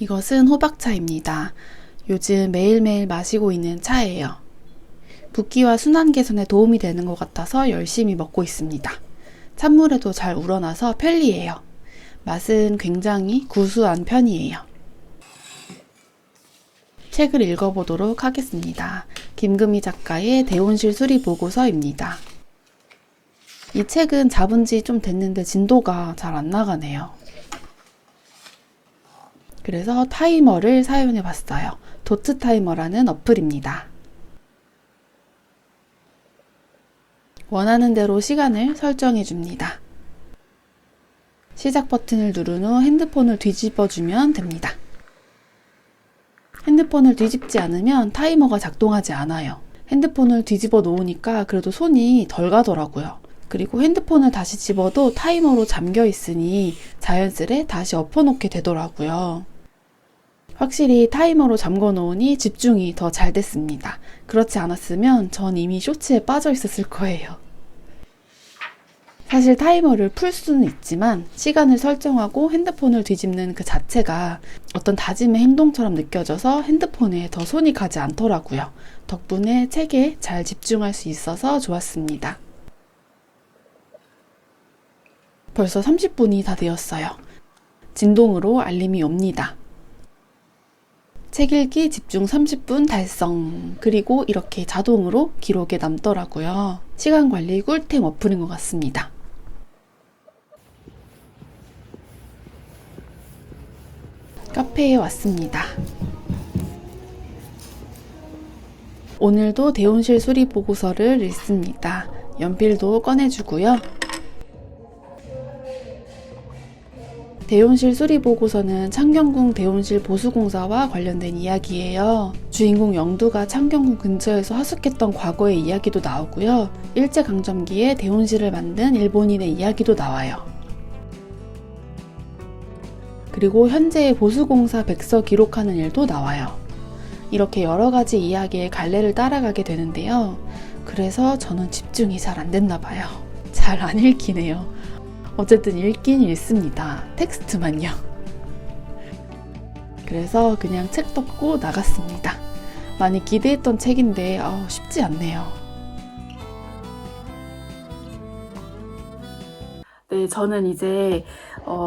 이것은 호박차입니다. 요즘 매일매일 마시고 있는 차예요. 붓기와 순환 개선에 도움이 되는 것 같아서 열심히 먹고 있습니다. 찬물에도 잘 우러나서 편리해요. 맛은 굉장히 구수한 편이에요. 책을 읽어보도록 하겠습니다. 김금희 작가의 대온실 수리 보고서입니다. 이 책은 잡은 지 좀 됐는데 진도가 잘 안 나가네요. 그래서 타이머를 사용해 봤어요. 도트 타이머라는 어플입니다. 원하는 대로 시간을 설정해 줍니다. 시작 버튼을 누른 후 핸드폰을 뒤집어 주면 됩니다. 핸드폰을 뒤집지 않으면 타이머가 작동하지 않아요. 핸드폰을 뒤집어 놓으니까 그래도 손이 덜 가더라고요. 그리고 핸드폰을 다시 집어도 타이머로 잠겨 있으니 자연스레 다시 엎어놓게 되더라고요. 확실히 타이머로 잠궈 놓으니 집중이 더 잘 됐습니다. 그렇지 않았으면 전 이미 쇼츠에 빠져 있었을 거예요. 사실 타이머를 풀 수는 있지만 시간을 설정하고 핸드폰을 뒤집는 그 자체가 어떤 다짐의 행동처럼 느껴져서 핸드폰에 더 손이 가지 않더라고요. 덕분에 책에 잘 집중할 수 있어서 좋았습니다. 벌써 30분이 다 되었어요. 진동으로 알림이 옵니다. 책 읽기 집중 30분 달성. 그리고 이렇게 자동으로 기록에 남더라고요. 시간 관리 꿀템 어플인 것 같습니다. 카페에 왔습니다. 오늘도 대온실 수리 보고서를 읽습니다. 연필도 꺼내주고요. 대온실 수리 보고서는 창경궁 대온실 보수공사와 관련된 이야기예요. 주인공 영두가 창경궁 근처에서 하숙했던 과거의 이야기도 나오고요. 일제강점기에 대온실을 만든 일본인의 이야기도 나와요. 그리고 현재의 보수공사 백서 기록하는 일도 나와요. 이렇게 여러 가지 이야기의 갈래를 따라가게 되는데요. 그래서 저는 집중이 잘 안 됐나 봐요. 잘 안 읽히네요. 어쨌든 읽긴 읽습니다. 텍스트만요. 그래서 그냥 책 덮고 나갔습니다. 많이 기대했던 책인데 쉽지 않네요. 네, 저는 이제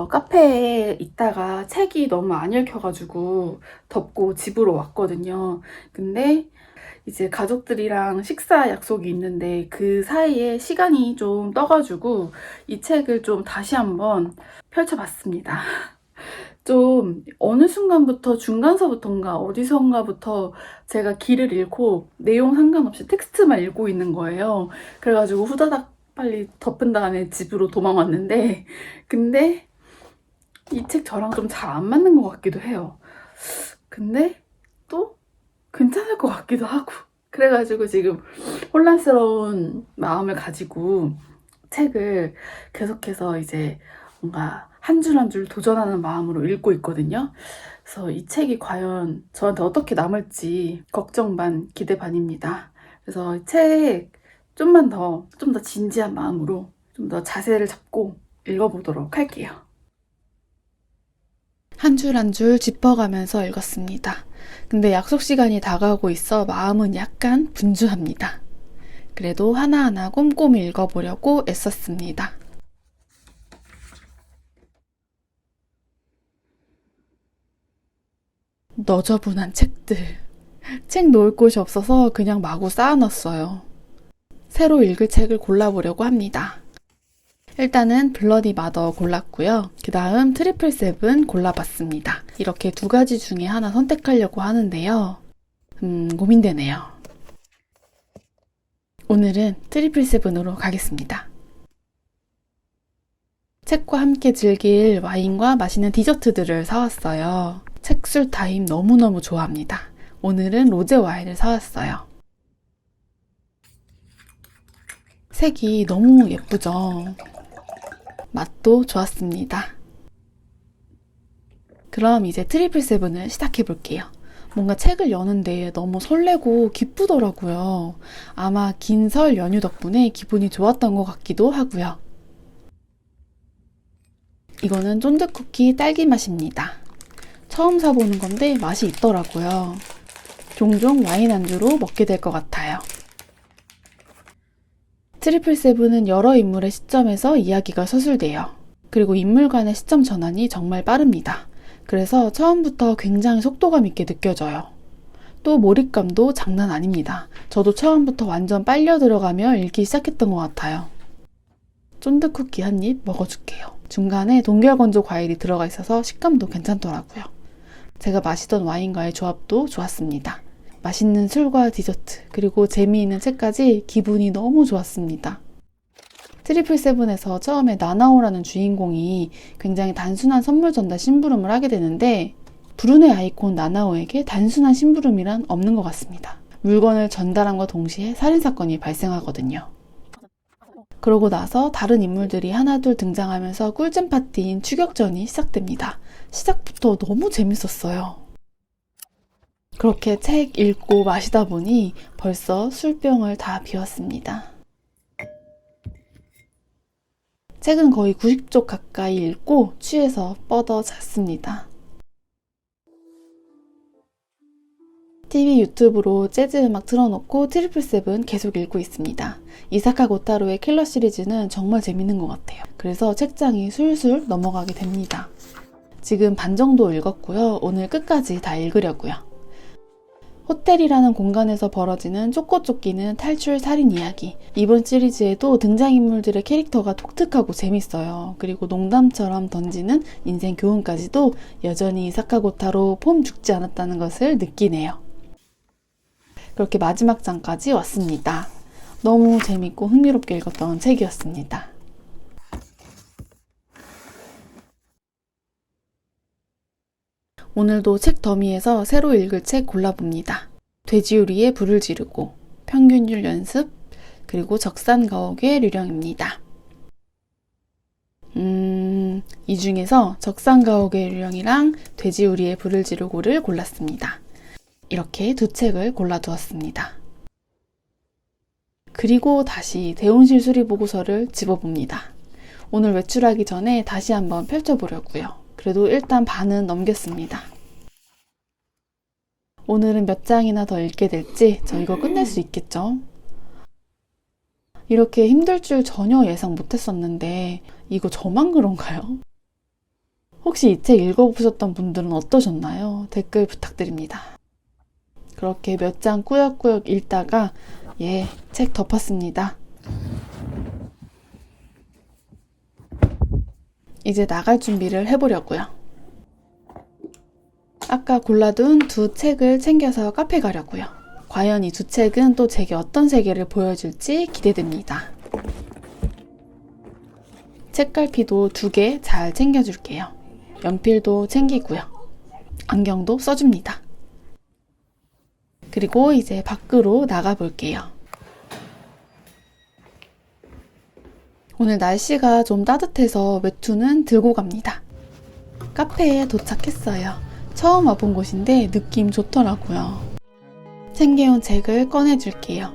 카페에 있다가 책이 너무 안 읽혀가지고 덮고 집으로 왔거든요. 근데 이제 가족들이랑 식사 약속이 있는데 그 사이에 시간이 좀 떠가지고 이 책을 좀 다시 한번 펼쳐봤습니다. 좀 어느 순간부터 중간서부터인가 어디선가부터 제가 길을 잃고 내용 상관없이 텍스트만 읽고 있는 거예요. 그래가지고 후다닥 빨리 덮은 다음에 집으로 도망왔는데 근데 이 책 저랑 좀 잘 안 맞는 것 같기도 해요. 근데 또 괜찮을 것 같기도 하고 그래가지고 지금 혼란스러운 마음을 가지고 책을 계속해서 이제 뭔가 한 줄 한 줄 도전하는 마음으로 읽고 있거든요. 그래서 이 책이 과연 저한테 어떻게 남을지 걱정 반 기대 반입니다. 그래서 이 책 좀 더 진지한 마음으로 좀 더 자세를 잡고 읽어보도록 할게요. 한 줄 한 줄 짚어가면서 읽었습니다. 근데 약속 시간이 다가오고 있어 마음은 약간 분주합니다. 그래도 하나하나 꼼꼼히 읽어보려고 애썼습니다. 너저분한 책들. 책 놓을 곳이 없어서 그냥 마구 쌓아놨어요. 새로 읽을 책을 골라보려고 합니다. 일단은 블러디 마더 골랐고요. 그 다음 트리플 세븐 골라봤습니다. 이렇게 두 가지 중에 하나 선택하려고 하는데요. 고민되네요. 오늘은 트리플 세븐으로 가겠습니다. 책과 함께 즐길 와인과 맛있는 디저트들을 사왔어요. 책술 타임 너무너무 좋아합니다. 오늘은 로제 와인을 사왔어요. 색이 너무 예쁘죠? 맛도 좋았습니다. 그럼 이제 트리플 세븐을 시작해 볼게요. 뭔가 책을 여는데 너무 설레고 기쁘더라고요. 아마 긴 설 연휴 덕분에 기분이 좋았던 것 같기도 하고요. 이거는 쫀득쿠키 딸기 맛입니다. 처음 사보는 건데 맛이 있더라고요. 종종 와인 안주로 먹게 될 것 같아요. 트리플세븐은 여러 인물의 시점에서 이야기가 서술돼요. 그리고 인물 간의 시점 전환이 정말 빠릅니다. 그래서 처음부터 굉장히 속도감 있게 느껴져요. 또 몰입감도 장난 아닙니다. 저도 처음부터 완전 빨려 들어가며 읽기 시작했던 것 같아요. 쫀득 쿠키 한 입 먹어줄게요. 중간에 동결건조 과일이 들어가 있어서 식감도 괜찮더라고요. 제가 마시던 와인과의 조합도 좋았습니다. 맛있는 술과 디저트, 그리고 재미있는 책까지 기분이 너무 좋았습니다. 트리플세븐에서 처음에 나나오라는 주인공이 굉장히 단순한 선물 전달 심부름을 하게 되는데 브루네 아이콘 나나오에게 단순한 심부름이란 없는 것 같습니다. 물건을 전달함과 동시에 살인사건이 발생하거든요. 그러고 나서 다른 인물들이 하나둘 등장하면서 꿀잼 파티인 추격전이 시작됩니다. 시작부터 너무 재밌었어요. 그렇게 책 읽고 마시다 보니 벌써 술병을 다 비웠습니다. 책은 거의 90쪽 가까이 읽고 취해서 뻗어 잤습니다. TV 유튜브로 재즈 음악 틀어놓고 트리플세븐 계속 읽고 있습니다. 이사카 고타로의 킬러 시리즈는 정말 재밌는 것 같아요. 그래서 책장이 술술 넘어가게 됩니다. 지금 반 정도 읽었고요. 오늘 끝까지 다 읽으려고요. 호텔이라는 공간에서 벌어지는 쫓고 쫓기는 탈출 살인 이야기. 이번 시리즈에도 등장인물들의 캐릭터가 독특하고 재밌어요. 그리고 농담처럼 던지는 인생 교훈까지도 여전히 이사카 고타로 폼 죽지 않았다는 것을 느끼네요. 그렇게 마지막 장까지 왔습니다. 너무 재밌고 흥미롭게 읽었던 책이었습니다. 오늘도 책 더미에서 새로 읽을 책 골라봅니다. 돼지우리의 불을 지르고, 평균율 연습, 그리고 적산가옥의 류령입니다. 이 중에서 적산가옥의 류령이랑 돼지우리의 불을 지르고를 골랐습니다. 이렇게 두 책을 골라두었습니다. 그리고 다시 대온실 수리보고서를 집어봅니다. 오늘 외출하기 전에 다시 한번 펼쳐보려고요. 그래도 일단 반은 넘겼습니다. 오늘은 몇 장이나 더 읽게 될지 저 이거 끝낼 수 있겠죠? 이렇게 힘들 줄 전혀 예상 못했었는데 이거 저만 그런가요? 혹시 이 책 읽어보셨던 분들은 어떠셨나요? 댓글 부탁드립니다. 그렇게 몇 장 꾸역꾸역 읽다가 책 덮었습니다. 이제 나갈 준비를 해보려고요. 아까 골라둔 두 책을 챙겨서 카페 가려고요. 과연 이 두 책은 또 제게 어떤 세계를 보여줄지 기대됩니다. 책갈피도 2개 잘 챙겨줄게요. 연필도 챙기고요. 안경도 써줍니다. 그리고 이제 밖으로 나가볼게요. 오늘 날씨가 좀 따뜻해서 외투는 들고 갑니다. 카페에 도착했어요. 처음 와본 곳인데 느낌 좋더라고요. 챙겨온 책을 꺼내줄게요.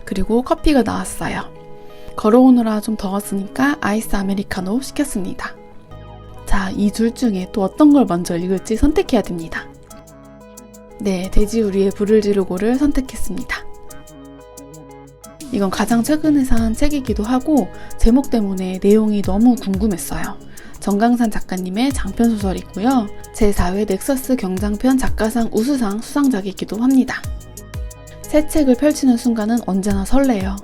그리고 커피가 나왔어요. 걸어오느라 좀 더웠으니까 아이스 아메리카노 시켰습니다. 자, 이 둘 중에 또 어떤 걸 먼저 읽을지 선택해야 됩니다. 네, 돼지우리의 불을 지르고를 선택했습니다. 이건 가장 최근에 산 책이기도 하고 제목 때문에 내용이 너무 궁금했어요. 정강산 작가님의 장편소설이고요. 제4회 넥서스 경장편 작가상 우수상 수상작이기도 합니다. 새 책을 펼치는 순간은 언제나 설레요.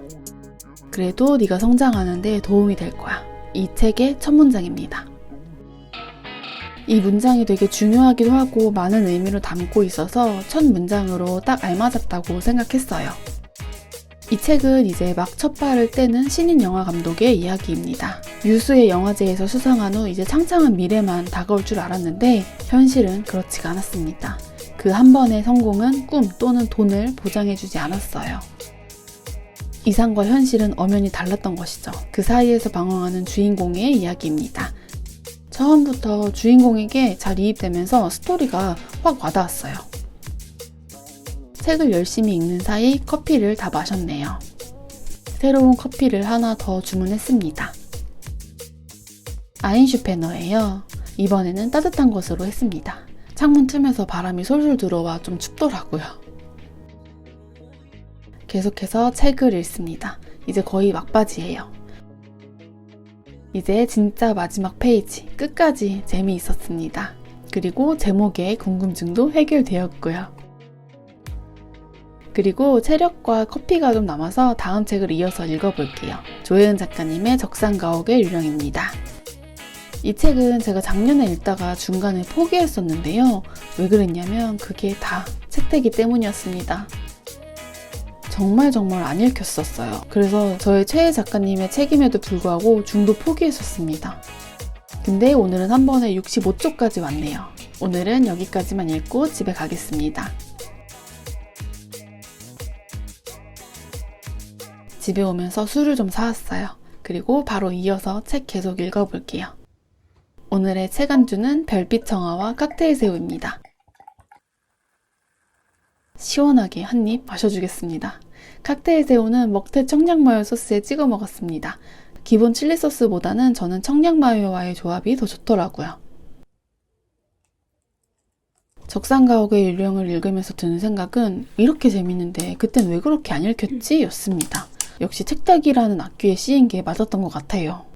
그래도 네가 성장하는 데 도움이 될 거야. 이 책의 첫 문장입니다. 이 문장이 되게 중요하기도 하고 많은 의미를 담고 있어서 첫 문장으로 딱 알맞았다고 생각했어요. 이 책은 이제 막 첫 발을 떼는 신인 영화 감독의 이야기입니다. 유수의 영화제에서 수상한 후 이제 창창한 미래만 다가올 줄 알았는데 현실은 그렇지가 않았습니다. 그 한 번의 성공은 꿈 또는 돈을 보장해주지 않았어요. 이상과 현실은 엄연히 달랐던 것이죠. 그 사이에서 방황하는 주인공의 이야기입니다. 처음부터 주인공에게 잘 이입되면서 스토리가 확 와닿았어요. 책을 열심히 읽는 사이 커피를 다 마셨네요. 새로운 커피를 하나 더 주문했습니다. 아인슈페너예요. 이번에는 따뜻한 것으로 했습니다. 창문 틈에서 바람이 솔솔 들어와 좀 춥더라고요. 계속해서 책을 읽습니다. 이제 거의 막바지예요. 이제 진짜 마지막 페이지, 끝까지 재미있었습니다. 그리고 제목의 궁금증도 해결되었고요. 그리고 체력과 커피가 좀 남아서 다음 책을 이어서 읽어볼게요. 조혜은 작가님의 적산가옥의 유령입니다. 이 책은 제가 작년에 읽다가 중간에 포기했었는데요. 왜 그랬냐면 그게 다 책대기 때문이었습니다. 정말 안 읽혔었어요. 그래서 저의 최애 작가님의 책임에도 불구하고 중도 포기했었습니다. 근데 오늘은 한 번에 65쪽까지 왔네요. 오늘은 여기까지만 읽고 집에 가겠습니다. 집에 오면서 술을 좀 사왔어요. 그리고 바로 이어서 책 계속 읽어볼게요. 오늘의 책 안주는 별빛 청아와 칵테일 새우입니다. 시원하게 한 입 마셔주겠습니다. 칵테일 새우는 먹태 청양마요 소스에 찍어 먹었습니다. 기본 칠리 소스보다는 저는 청양마요와의 조합이 더 좋더라고요. 적산가옥의 유령을 읽으면서 드는 생각은 이렇게 재밌는데 그땐 왜 그렇게 안 읽혔지? 였습니다. 역시 책따기라는 악귀에 씌인 게 맞았던 것 같아요.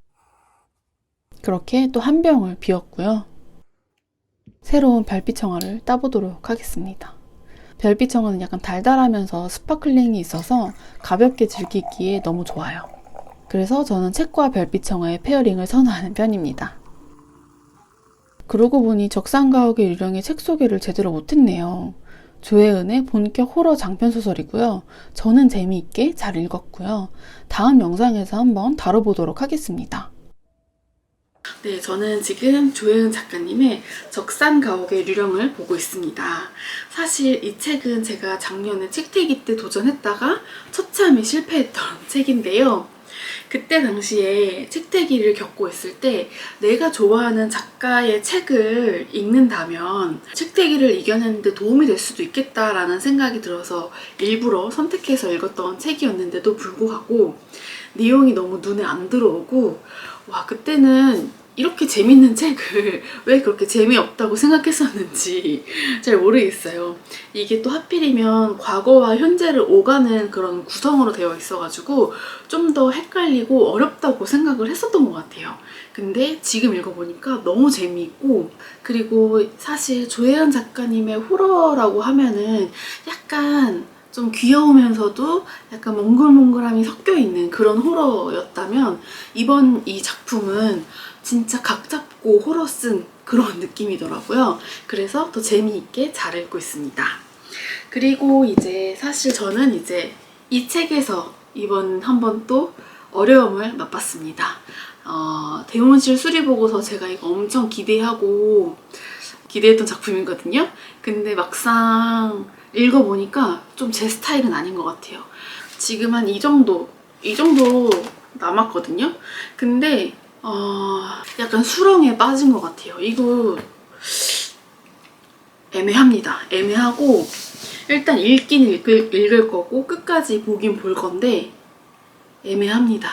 그렇게 또 한 병을 비웠고요. 새로운 별빛 청아를 따보도록 하겠습니다. 별빛 청아는 약간 달달하면서 스파클링이 있어서 가볍게 즐기기에 너무 좋아요. 그래서 저는 책과 별빛 청아의 페어링을 선호하는 편입니다. 그러고 보니 적산가옥의 유령의 책 소개를 제대로 못했네요. 조혜은의 본격 호러 장편소설이고요. 저는 재미있게 잘 읽었고요. 다음 영상에서 한번 다뤄보도록 하겠습니다. 네, 저는 지금 조혜은 작가님의 적산가옥의 유령을 보고 있습니다. 사실 이 책은 제가 작년에 책태기 때 도전했다가 처참히 실패했던 책인데요. 그때 당시에 책태기를 겪고 있을 때 내가 좋아하는 작가의 책을 읽는다면 책태기를 이겨내는데 도움이 될 수도 있겠다라는 생각이 들어서 일부러 선택해서 읽었던 책이었는데도 불구하고 내용이 너무 눈에 안 들어오고 와, 그때는 이렇게 재밌는 책을 왜 그렇게 재미없다고 생각했었는지 잘 모르겠어요. 이게 또 하필이면 과거와 현재를 오가는 그런 구성으로 되어 있어가지고 좀 더 헷갈리고 어렵다고 생각을 했었던 것 같아요. 근데 지금 읽어보니까 너무 재미있고, 그리고 사실 조혜은 작가님의 호러라고 하면은 약간 좀 귀여우면서도 약간 몽글몽글함이 섞여있는 그런 호러였다면 이번 이 작품은 진짜 각 잡고 호러 쓴 그런 느낌이더라고요. 그래서 더 재미있게 잘 읽고 있습니다. 그리고 이제 사실 저는 이제 이 책에서 이번 한번 또 어려움을 맛봤습니다. 대원실 수리보고서 제가 이거 엄청 기대했던 작품이거든요. 근데 막상 읽어보니까 좀 제 스타일은 아닌 것 같아요. 지금 한 이 정도 남았거든요. 근데 약간 수렁에 빠진 것 같아요. 이거 애매합니다. 애매하고 일단 읽긴 읽을 거고 끝까지 보긴 볼 건데 애매합니다.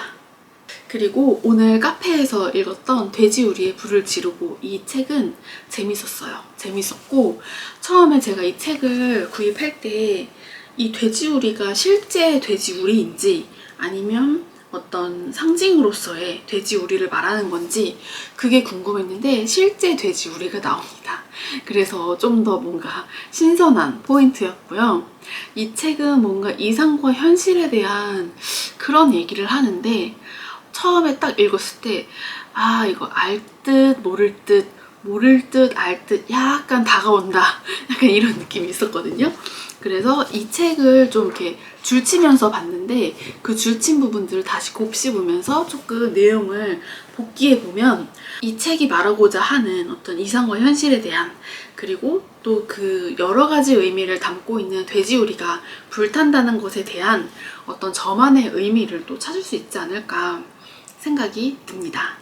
그리고 오늘 카페에서 읽었던 돼지우리의 불을 지르고, 이 책은 재밌었어요. 재밌었고 처음에 제가 이 책을 구입할 때 이 돼지우리가 실제 돼지우리인지 아니면 어떤 상징으로서의 돼지우리를 말하는 건지 그게 궁금했는데 실제 돼지우리가 나옵니다. 그래서 좀 더 뭔가 신선한 포인트였고요. 이 책은 뭔가 이상과 현실에 대한 그런 얘기를 하는데 처음에 딱 읽었을 때 이거 알 듯 모를 듯 알 듯 약간 다가온다, 약간 이런 느낌이 있었거든요. 그래서 이 책을 좀 이렇게 줄치면서 봤는데 그 줄친 부분들을 다시 곱씹으면서 조금 내용을 복기해보면 이 책이 말하고자 하는 어떤 이상과 현실에 대한, 그리고 또 그 여러 가지 의미를 담고 있는 돼지우리가 불탄다는 것에 대한 어떤 저만의 의미를 또 찾을 수 있지 않을까 생각이 듭니다.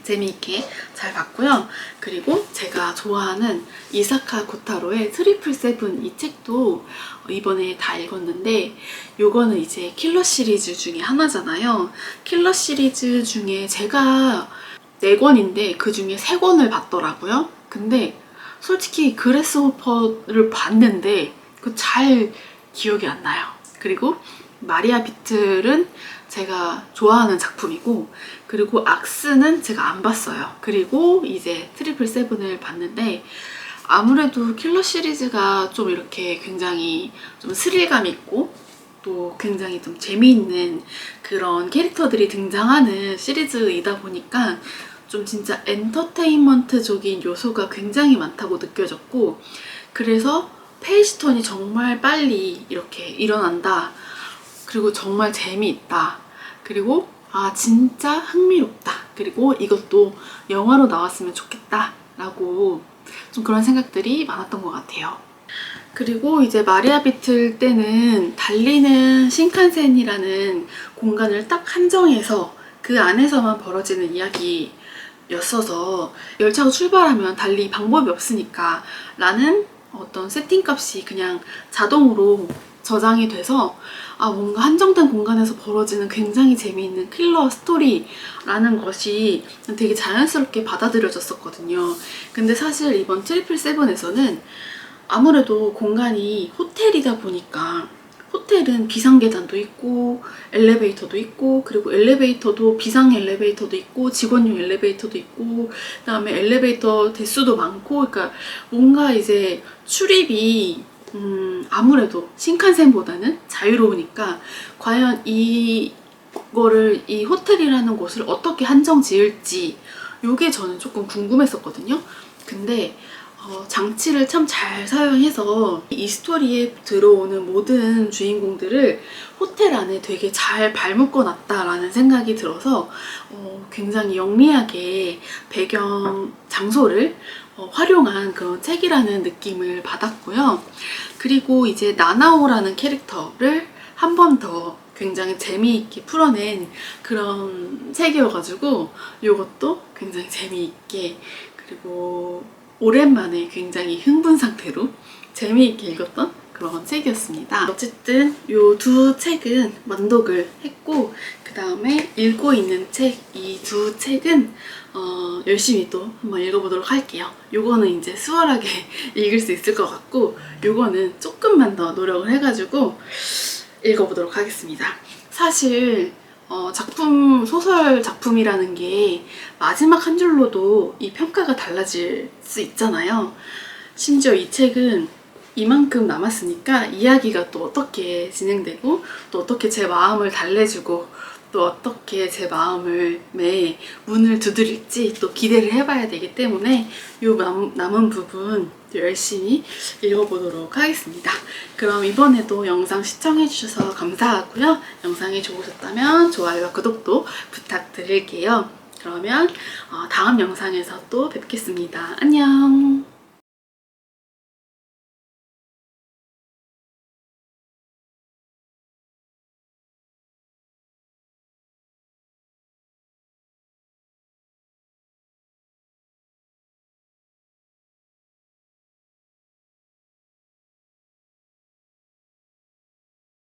재미있게 잘 봤고요. 그리고 제가 좋아하는 이사카 고타로의 트리플 세븐, 이 책도 이번에 다 읽었는데 요거는 이제 킬러 시리즈 중에 하나잖아요. 킬러 시리즈 중에 제가 4권인데 그 중에 3권을 봤더라고요. 근데 솔직히 그래스호퍼를 봤는데 그 잘 기억이 안 나요. 그리고 마리아 비틀은 제가 좋아하는 작품이고, 그리고 악스는 제가 안 봤어요. 그리고 이제 트리플 세븐을 봤는데 아무래도 킬러 시리즈가 좀 이렇게 굉장히 좀 스릴감 있고 또 굉장히 좀 재미있는 그런 캐릭터들이 등장하는 시리즈이다 보니까 좀 진짜 엔터테인먼트적인 요소가 굉장히 많다고 느껴졌고, 그래서 페이지 턴이 정말 빨리 이렇게 일어난다. 그리고 정말 재미있다. 그리고 아 진짜 흥미롭다. 그리고 이것도 영화로 나왔으면 좋겠다 라고 좀 그런 생각들이 많았던 것 같아요. 그리고 이제 마리아 비틀 때는 달리는 신칸센이라는 공간을 딱 한정해서 그 안에서만 벌어지는 이야기였어서 열차가 출발하면 달리 방법이 없으니까 라는 어떤 세팅값이 그냥 자동으로 저장이 돼서 아 뭔가 한정된 공간에서 벌어지는 굉장히 재미있는 킬러 스토리라는 것이 되게 자연스럽게 받아들여졌었거든요. 근데 사실 이번 트리플 세븐에서는 아무래도 공간이 호텔이다 보니까 호텔은 비상 계단도 있고 엘리베이터도 있고, 그리고 엘리베이터도 비상 엘리베이터도 있고 직원용 엘리베이터도 있고, 그다음에 엘리베이터 대수도 많고, 그러니까 뭔가 이제 출입이 아무래도 신칸센보다는 자유로우니까 과연 이거를 이 호텔이라는 곳을 어떻게 한정 지을지 요게 저는 조금 궁금했었거든요. 근데 장치를 참 잘 사용해서 이 스토리에 들어오는 모든 주인공들을 호텔 안에 되게 잘 발묶어 놨다라는 생각이 들어서 굉장히 영리하게 배경 장소를 활용한 그런 책이라는 느낌을 받았고요. 그리고 이제 나나오라는 캐릭터를 한 번 더 굉장히 재미있게 풀어낸 그런 책이어가지고 이것도 굉장히 재미있게, 그리고 오랜만에 굉장히 흥분 상태로 재미있게 읽었던 그런 책이었습니다. 어쨌든 이 두 책은 완독을 했고, 그 다음에 읽고 있는 책, 이 두 책은 열심히 또 한번 읽어보도록 할게요. 요거는 이제 수월하게 읽을 수 있을 것 같고, 요거는 조금만 더 노력을 해가지고 읽어보도록 하겠습니다. 사실 작품, 소설 작품이라는 게 마지막 한 줄로도 이 평가가 달라질 수 있잖아요. 심지어 이 책은 이만큼 남았으니까 이야기가 또 어떻게 진행되고 또 어떻게 제 마음을 달래주고 또 어떻게 제 마음을 매 문을 두드릴지 또 기대를 해봐야 되기 때문에 이 남은 부분 열심히 읽어보도록 하겠습니다. 그럼 이번에도 영상 시청해주셔서 감사하고요. 영상이 좋으셨다면 좋아요와 구독도 부탁드릴게요. 그러면 다음 영상에서 또 뵙겠습니다. 안녕.